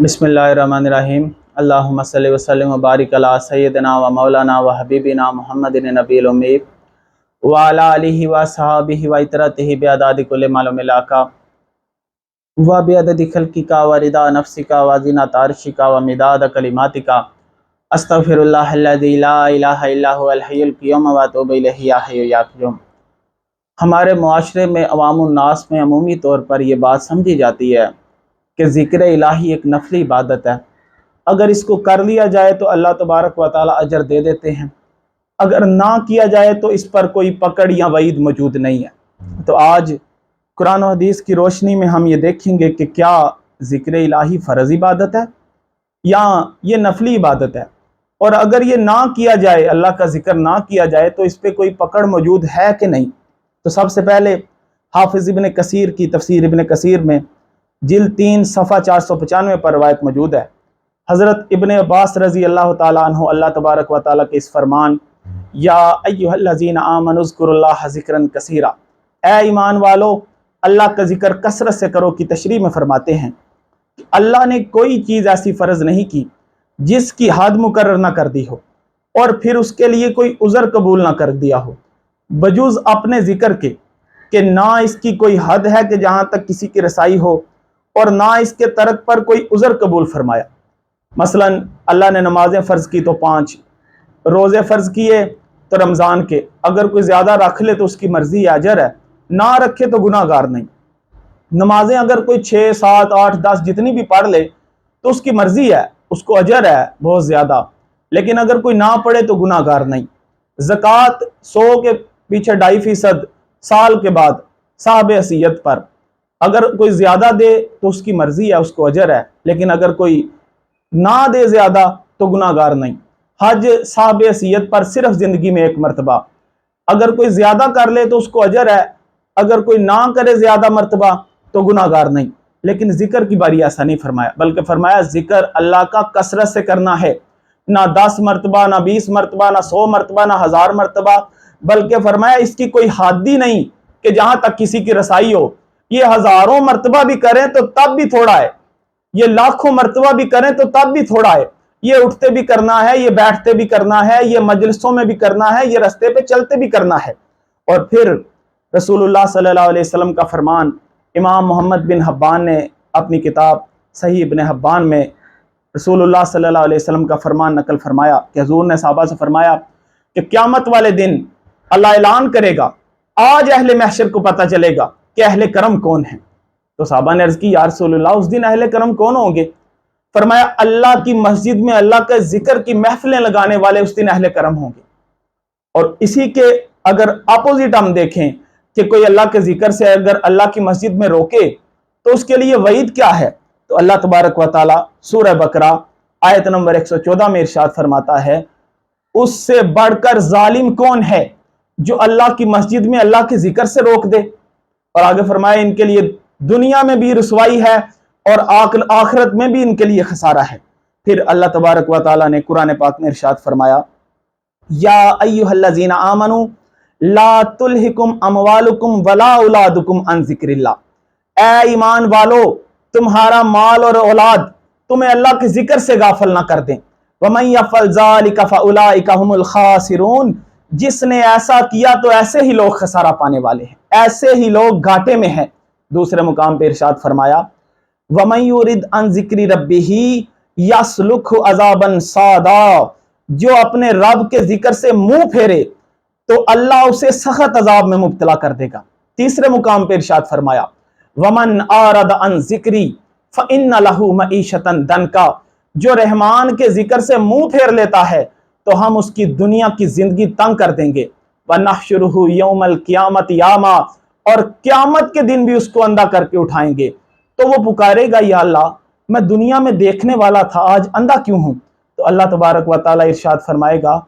بسم اللہ الرحمن الرحیم۔ اللہم صلی وسلم و بارک علی سیدنا و مولانا و حبیبنا محمد نبی الامی وعلی آلہ و صحابہ و اطرتہ بعدد کل معلوم لاکا و بعدد خلقک و رضا نفسک و زینت عرشک و مداد کلماتک استغفر اللہ الذی لا الہ الا هو الحی القیوم و اتوب الیہ یا حی یا قیوم۔ ہمارے معاشرے میں عوام الناس میں عمومی طور پر یہ بات سمجھی جاتی ہے کہ ذکر الہی ایک نفلی عبادت ہے، اگر اس کو کر لیا جائے تو اللہ تبارک و تعالی اجر دے دیتے ہیں، اگر نہ کیا جائے تو اس پر کوئی پکڑ یا وعید موجود نہیں ہے۔ تو آج قرآن و حدیث کی روشنی میں ہم یہ دیکھیں گے کہ کیا ذکر الہی فرض عبادت ہے یا یہ نفلی عبادت ہے، اور اگر یہ نہ کیا جائے، اللہ کا ذکر نہ کیا جائے تو اس پہ کوئی پکڑ موجود ہے کہ نہیں۔ تو سب سے پہلے حافظ ابن کثیر کی تفسیر ابن کثیر میں جلد 3 صفحہ 495 پر روایت موجود ہے، حضرت ابن عباس رضی اللہ تعالیٰ عنہ اللہ تبارک و تعالیٰ کے اس فرمان یا ایھا الذین آمنوا اذکروا اللہ ذکرا کثیرا، اے ایمان والو اللہ کا ذکر کثرت سے کرو کی تشریح میں فرماتے ہیں کہ اللہ نے کوئی چیز ایسی فرض نہیں کی جس کی حد مقرر نہ کر دی ہو اور پھر اس کے لیے کوئی عذر قبول نہ کر دیا ہو، بجز اپنے ذکر کے کہ نہ اس کی کوئی حد ہے کہ جہاں تک کسی کی رسائی ہو اور نہ اس کے ترک پر کوئی عذر قبول فرمایا۔ مثلا اللہ نے نمازیں فرض کی تو 5، روزے فرض کیے تو رمضان کے، اگر کوئی زیادہ رکھ لے تو اس کی مرضی ہے، اجر ہے، نہ رکھے تو گناہ گار نہیں۔ نمازیں اگر کوئی 6 7 8 10 جتنی بھی پڑھ لے تو اس کی مرضی ہے، اس کو اجر ہے بہت زیادہ، لیکن اگر کوئی نہ پڑھے تو گناہ گار نہیں۔ زکوٰۃ 100 کے پیچھے 2.5% سال کے بعد صاحب حیثیت پر، اگر کوئی زیادہ دے تو اس کی مرضی ہے، اس کو اجر ہے، لیکن اگر کوئی نہ دے زیادہ تو گناہ گار نہیں۔ حج صاحب حیثیت پر صرف زندگی میں 1 مرتبہ، اگر کوئی زیادہ کر لے تو اس کو اجر ہے، اگر کوئی نہ کرے زیادہ مرتبہ تو گناہ گار نہیں۔ لیکن ذکر کی باری ایسا نہیں فرمایا، بلکہ فرمایا ذکر اللہ کا کثرت سے کرنا ہے، نہ 10 مرتبہ، نہ 20 مرتبہ، نہ 100 مرتبہ، نہ 1000 مرتبہ، بلکہ فرمایا اس کی کوئی حد ہی نہیں کہ جہاں تک کسی کی رسائی ہو۔ یہ 1000 مرتبہ بھی کریں تو تب بھی تھوڑا ہے، یہ لاکھوں مرتبہ بھی کریں تو تب بھی تھوڑا ہے، یہ اٹھتے بھی کرنا ہے، یہ بیٹھتے بھی کرنا ہے، یہ مجلسوں میں بھی کرنا ہے، یہ رستے پہ چلتے بھی کرنا ہے۔ اور پھر رسول اللہ صلی اللہ علیہ وسلم کا فرمان امام محمد بن حبان نے اپنی کتاب صحیح ابن حبان میں رسول اللہ صلی اللہ علیہ وسلم کا فرمان نقل فرمایا کہ حضور نے صحابہ سے فرمایا کہ قیامت والے دن اللہ اعلان کرے گا، آج اہل محشر کو پتہ چلے گا کہ اہل کرم کون ہیں۔ تو صحابہ نے عرض کی یا رسول اللہ اس دن اہل کرم کون ہوں گے؟ فرمایا اللہ کی مسجد میں اللہ کے ذکر کی محفلیں لگانے والے اس دن اہل کرم ہوں گے۔ اور اسی کے اگر اپوزٹ ہم دیکھیں کہ کوئی اللہ کے ذکر سے اگر اللہ کی مسجد میں روکے تو اس کے لیے وعید کیا ہے، تو اللہ تبارک و تعالی سورہ بقرہ آیت نمبر 114 میں ارشاد فرماتا ہے اس سے بڑھ کر ظالم کون ہے جو اللہ کی مسجد میں اللہ کے ذکر سے روک دے، اور آگے فرمایا ان کے لیے دنیا میں بھی رسوائی ہے اور آخرت میں بھی ان کے لیے خسارہ ہے۔ پھر اللہ تبارک و تعالیٰ نے قرآن پاک میں ارشاد فرمایا یا ایھا الذین آمنوا لا تلہکم اموالکم ولا اولادکم عن ذکر اللہ، اے ایمان والو تمہارا مال اور اولاد تمہیں اللہ کے ذکر سے غافل نہ کر دیں۔ ومن یفعل ذلک فاولئک هم الخاسرون، جس نے ایسا کیا تو ایسے ہی لوگ خسارہ پانے والے ہیں، ایسے ہی لوگ گھاٹے میں ہیں۔ دوسرے مقام پہ ارشاد فرمایا وَمَن يُرِدْ عَن ذِكْرِ رَبِّهِ يَسْلُكْهُ عَذَابًا صَعَدًا، جو اپنے رب کے ذکر سے منہ پھیرے تو اللہ اسے سخت عذاب میں مبتلا کر دے گا۔ تیسرے مقام پہ ارشاد فرمایا وَمَنْ أَعْرَضَ عَن ذِكْرِي فَإِنَّ لَهُ مَعِيشَةً ضَنْكًا، جو رحمان کے ذکر سے منہ پھیر لیتا ہے تو ہم اس کی دنیا کی زندگی تنگ کر دیں گے۔ وَنَحْشُرُهُ يَوْمَ الْقِيَامَةِ يَعْمَىٰ، اور قیامت کے دن بھی اس کو اندھا کر کے اٹھائیں گے، تو وہ پکارے گا یا اللہ میں دنیا میں دیکھنے والا تھا آج اندھا کیوں ہوں؟ تو اللہ تبارک و تعالیٰ ارشاد فرمائے گا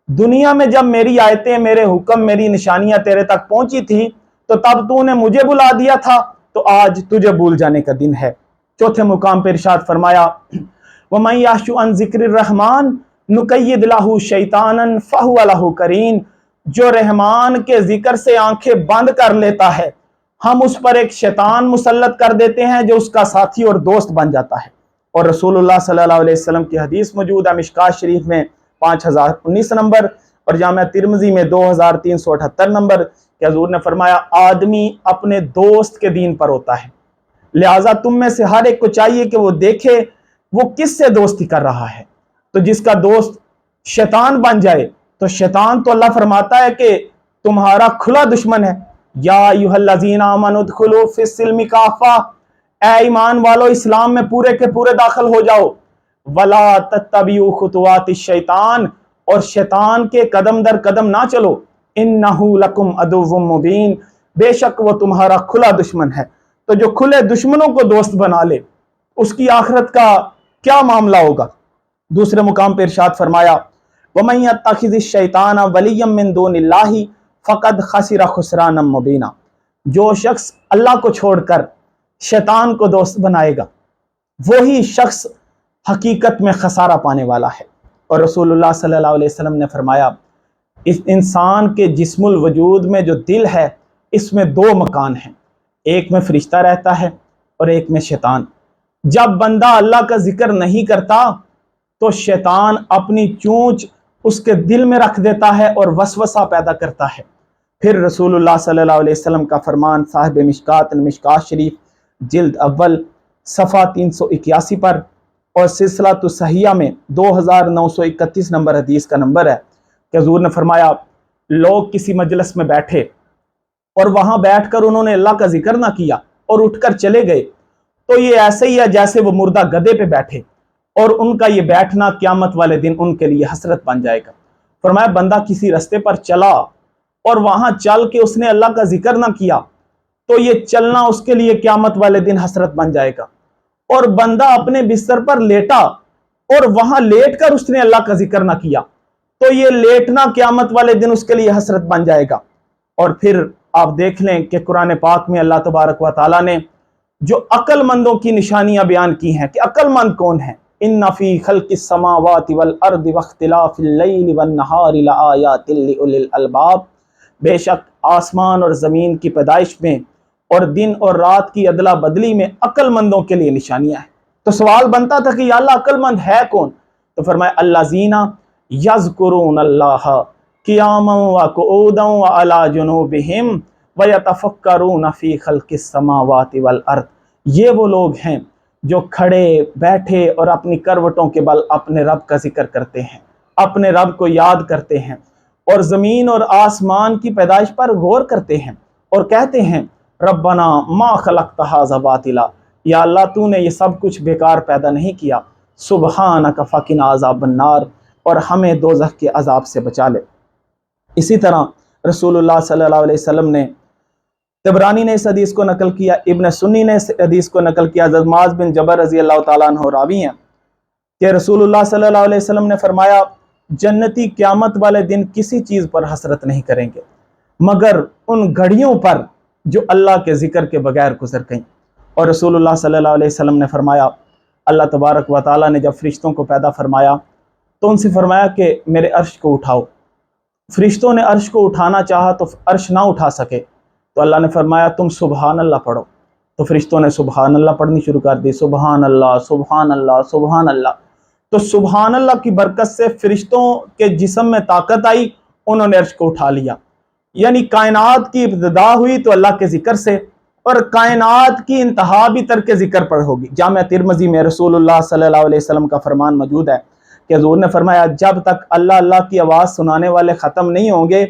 دنیا میں جب میری آیتیں، میرے حکم، میری نشانیاں تیرے تک پہنچی تھی تو تب تو نے مجھے بلا دیا تھا، تو آج تجھے بھول جانے کا دن ہے۔ چوتھے مقام پہ ارشاد فرمایا وَمَن يَعْشُ عَن ذِكْرِ الرَّحْمَٰنِ نُقَيِّضْ لَهُ شَيْطَانًا فَهُوَ لَهُ قَرِينٌ، جو رحمان کے ذکر سے آنکھیں بند کر لیتا ہے ہم اس پر ایک شیطان مسلط کر دیتے ہیں جو اس کا ساتھی اور دوست بن جاتا ہے۔ اور رسول اللہ صلی اللہ علیہ وسلم کی حدیث موجود ہے مشکات شریف میں 5019 نمبر اور جامعہ ترمذی میں 2378 نمبر کہ حضور نے فرمایا آدمی اپنے دوست کے دین پر ہوتا ہے، لہٰذا تم میں سے ہر ایک کو چاہیے کہ وہ دیکھے وہ کس سے دوستی کر رہا ہے، تو جس کا دوست شیطان بن جائے تو شیطان تو اللہ فرماتا ہے کہ تمہارا کھلا دشمن ہے۔ یا ایھا الذین آمنوا ادخلوا فی السلم کافہ، اے ایمان والو اسلام میں پورے کے پورے داخل ہو جاؤ۔ ولا تتبعوا خطوات الشیطان، اور شیطان کے قدم در قدم نہ چلو۔ انہ لکم عدو مبین، بے شک وہ تمہارا کھلا دشمن ہے۔ تو جو کھلے دشمنوں کو دوست بنا لے اس کی آخرت کا کیا معاملہ ہوگا؟ دوسرے مقام پہ ارشاد فرمایا وَمَن يَتَّخِذِ الشَّيْطَانَ وَلِيًّا مِّن دُونِ اللَّهِ فَقَدْ خَسِرَ خُسْرَانًا مُّبِينًا، جو شخص اللہ کو چھوڑ کر شیطان کو دوست بنائے گا وہی شخص حقیقت میں خسارہ پانے والا ہے۔ اور رسول اللہ صلی اللہ علیہ وسلم نے فرمایا اس انسان کے جسم الوجود میں جو دل ہے اس میں دو مکان ہیں، ایک میں فرشتہ رہتا ہے اور ایک میں شیطان۔ جب بندہ اللہ کا ذکر نہیں کرتا تو شیطان اپنی چونچ اس کے دل میں رکھ دیتا ہے اور وسوسہ پیدا کرتا ہے۔ پھر رسول اللہ صلی اللہ علیہ وسلم کا فرمان صاحب مشکات شریف جلد اول صفحہ 381 پر اور سلسلہ صحیحہ میں 2931 نمبر حدیث کا نمبر ہے کہ حضور نے فرمایا لوگ کسی مجلس میں بیٹھے اور وہاں بیٹھ کر انہوں نے اللہ کا ذکر نہ کیا اور اٹھ کر چلے گئے تو یہ ایسے ہی ہے جیسے وہ مردہ گدھے پہ بیٹھے، اور ان کا یہ بیٹھنا قیامت والے دن ان کے لیے حسرت بن جائے گا۔ فرمایا بندہ کسی رستے پر چلا اور وہاں چل کے اس نے اللہ کا ذکر نہ کیا تو یہ چلنا اس کے لیے قیامت والے دن حسرت بن جائے گا، اور بندہ اپنے بستر پر لیٹا اور وہاں لیٹ کر اس نے اللہ کا ذکر نہ کیا تو یہ لیٹنا قیامت والے دن اس کے لیے حسرت بن جائے گا۔ اور پھر آپ دیکھ لیں کہ قرآن پاک میں اللہ تبارک و تعالیٰ نے جو عقل مندوں کی نشانیاں بیان کی ہیں کہ عقل مند کون ہیں، ان فی خلق السماوات والارض واختلاف اللیل والنہار لآیات لأولی الالباب، بے شک آسمان اور زمین کی پیدائش میں اور دن اور رات کی ادلا بدلی میں عقل مندوں کے لیے نشانیاں ہیں۔ تو سوال بنتا تھا کہ یا اللہ عقل مند ہے کون؟ تو فرمایا الذین یذکرون اللہ قیاما وقعودا وعلی جنوبہم وَيَتَفَكَّرُونَ فِي خَلْقِ السَّمَاوَاتِ وَالْأَرْضِ، یہ وہ لوگ ہیں جو کھڑے بیٹھے اور اپنی کروٹوں کے بل اپنے رب کا ذکر کرتے ہیں، اپنے رب کو یاد کرتے ہیں اور زمین اور آسمان کی پیدائش پر غور کرتے ہیں اور کہتے ہیں ربنا ما خلقت ھذا باطلا، یا اللہ تو نے یہ سب کچھ بیکار پیدا نہیں کیا، سبحانک فقنا عذاب النار، اور ہمیں دوزخ کے عذاب سے بچا لے۔ اسی طرح رسول اللہ صلی اللہ علیہ وسلم نے، طبرانی نے اس حدیث کو نقل کیا، ابن سنی نے اس حدیث کو نقل کیا، حضرت معاذ بن جبل رضی اللہ تعالیٰ عنہ راوی ہیں کہ رسول اللہ صلی اللہ علیہ وسلم نے فرمایا جنتی قیامت والے دن کسی چیز پر حسرت نہیں کریں گے مگر ان گھڑیوں پر جو اللہ کے ذکر کے بغیر گزر گئیں۔ اور رسول اللہ صلی اللہ علیہ وسلم نے فرمایا اللہ تبارک و تعالیٰ نے جب فرشتوں کو پیدا فرمایا تو ان سے فرمایا کہ میرے عرش کو اٹھاؤ۔ فرشتوں نے عرش کو اٹھانا چاہا تو عرش نہ اٹھا سکے تو اللہ نے فرمایا تم سبحان اللہ پڑھو، تو فرشتوں نے سبحان اللہ پڑھنی شروع کر دی، سبحان اللہ سبحان اللہ سبحان اللہ۔ تو سبحان اللہ کی برکت سے فرشتوں کے جسم میں طاقت آئی، انہوں نے عرش کو اٹھا لیا۔ یعنی کائنات کی ابتدا ہوئی تو اللہ کے ذکر سے، اور کائنات کی انتہا بھی ترک ذکر پر ہوگی۔ جامعہ ترمذی میں رسول اللہ صلی اللہ علیہ وسلم کا فرمان موجود ہے کہ حضور نے فرمایا جب تک اللہ اللہ کی آواز سنانے والے ختم نہیں ہوں گے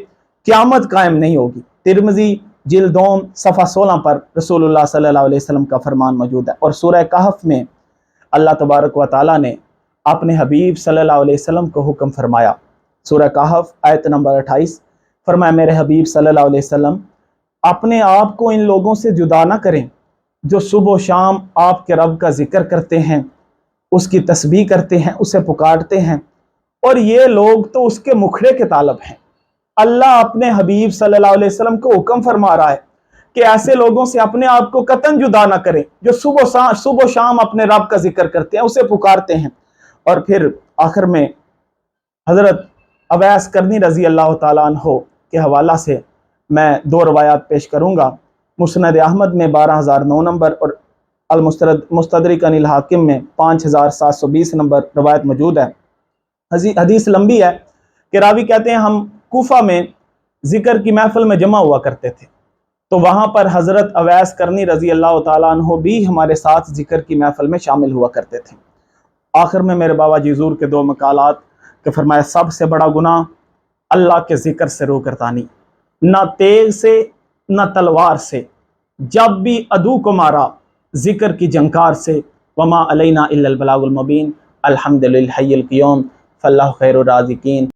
قیامت قائم نہیں ہوگی۔ ترمذی جلد دوم صفحہ 16 پر رسول اللہ صلی اللہ علیہ وسلم کا فرمان موجود ہے۔ اور سورہ کہف میں اللہ تبارک و تعالیٰ نے اپنے حبیب صلی اللہ علیہ وسلم کو حکم فرمایا، سورہ کہف آیت نمبر 28، فرمایا میرے حبیب صلی اللہ علیہ وسلم اپنے آپ کو ان لوگوں سے جدا نہ کریں جو صبح و شام آپ کے رب کا ذکر کرتے ہیں، اس کی تسبیح کرتے ہیں، اسے پکارتے ہیں، اور یہ لوگ تو اس کے مکھڑے کے طالب ہیں۔ اللہ اپنے حبیب صلی اللہ علیہ وسلم کو حکم فرما رہا ہے کہ ایسے لوگوں سے اپنے آپ کو قطعاً جدا نہ کریں جو صبح و شام اپنے رب کا ذکر کرتے ہیں، اسے پکارتے ہیں۔ اور پھر آخر میں حضرت اویس کرنی رضی اللہ تعالیٰ عنہ کے حوالہ سے میں 2 روایات پیش کروں گا۔ مسند احمد میں 12009 نمبر اور مستدرک عن الحاکم میں 5720 نمبر روایت موجود ہے۔ حدیث لمبی ہے کہ راوی کہتے ہیں ہم کوفہ میں ذکر کی محفل میں جمع ہوا کرتے تھے، تو وہاں پر حضرت اویس کرنی رضی اللہ تعالیٰ عنہ بھی ہمارے ساتھ ذکر کی محفل میں شامل ہوا کرتے تھے۔ آخر میں میرے بابا جی حضور کے 2 مقالات کہ فرمایا سب سے بڑا گناہ اللہ کے ذکر سے روگردانی، نہ تیغ سے نہ تلوار سے، جب بھی عدو کو مارا ذکر کی جنکار سے، وما علینا الا البلاغ المبین، الحمد للہ الحی القیوم، فاللہ خیر الرازقین۔